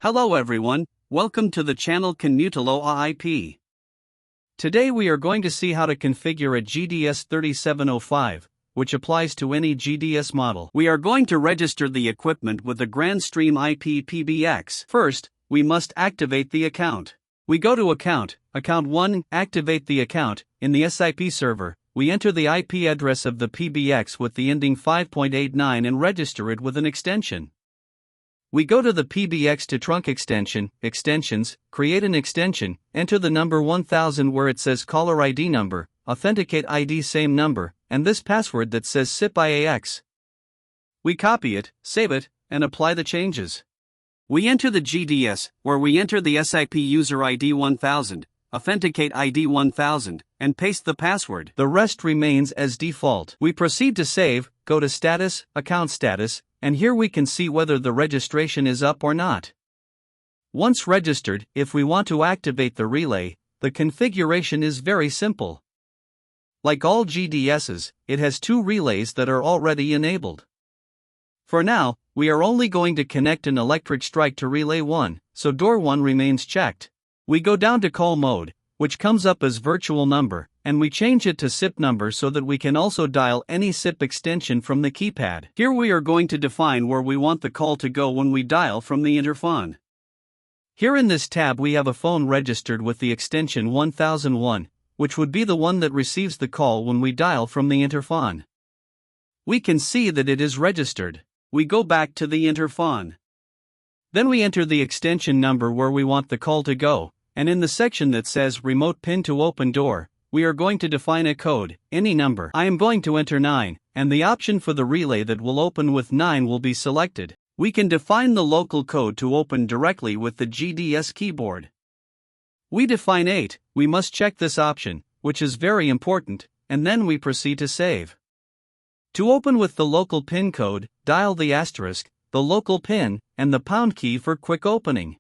Hello everyone, welcome to the channel Canutalo AIP. Today we are going to see how to configure a GDS3705, which applies to any GDS model. We are going to register the equipment with the Grandstream IP PBX. First, we must activate the account. We go to Account, Account 1, activate the account. In the SIP server, we enter the IP address of the PBX with the ending 5.89 and register it with an extension. We go to the PBX to trunk extension, extensions, create an extension, enter the number 1000 where it says caller ID number, authenticate ID same number, and this password that says SIP IAX. We copy it, save it, and apply the changes. We enter the GDS, where we enter the SIP user ID 1000, authenticate ID 1000, and paste the password. The rest remains as default. We proceed to save, go to Status, Account Status, and here we can see whether the registration is up or not. Once registered, if we want to activate the relay, the configuration is very simple. Like all GDSs, it has two relays that are already enabled. For now, we are only going to connect an electric strike to relay 1, so door 1 remains checked. We go down to call mode, which comes up as virtual number, and we change it to SIP number so that we can also dial any SIP extension from the keypad. Here we are going to define where we want the call to go when we dial from the interphone. Here in this tab we have a phone registered with the extension 1001, which would be the one that receives the call when we dial from the interphone. We can see that it is registered. We go back to the interphone. Then we enter the extension number where we want the call to go, and in the section that says Remote PIN to Open Door, we are going to define a code, any number. I am going to enter 9, and the option for the relay that will open with 9 will be selected. We can define the local code to open directly with the GDS keyboard. We define 8, we must check this option, which is very important, and then we proceed to save. To open with the local PIN code, dial the asterisk, the local PIN, and the pound key for quick opening.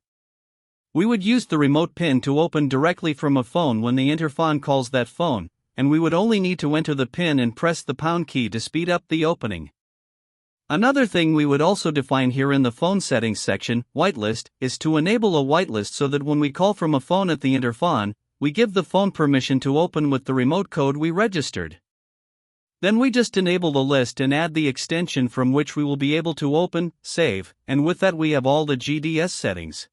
We would use the remote PIN to open directly from a phone when the interphone calls that phone, and we would only need to enter the PIN and press the pound key to speed up the opening. Another thing we would also define here in the phone settings section, whitelist, is to enable a whitelist so that when we call from a phone at the interphone, we give the phone permission to open with the remote code we registered. Then we just enable the list and add the extension from which we will be able to open, save, and with that we have all the GDS settings.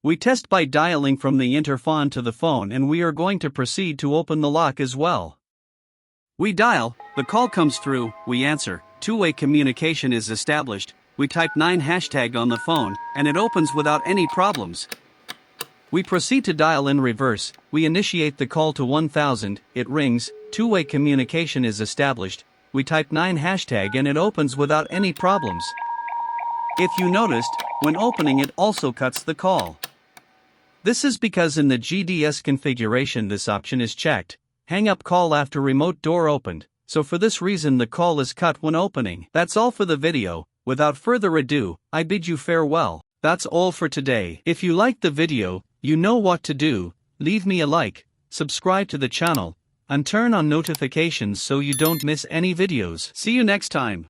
We test by dialing from the interphone to the phone and we are going to proceed to open the lock as well. We dial, the call comes through, we answer, two-way communication is established, we type 9 hashtag on the phone, and it opens without any problems. We proceed to dial in reverse, we initiate the call to 1000, it rings, two-way communication is established, we type 9 hashtag and it opens without any problems. If you noticed, when opening it also cuts the call. This is because in the GDS configuration this option is checked, hang up call after remote door opened, so for this reason the call is cut when opening. That's all for the video. Without further ado, I bid you farewell. That's all for today. If you liked the video, you know what to do, leave me a like, subscribe to the channel, and turn on notifications so you don't miss any videos. See you next time.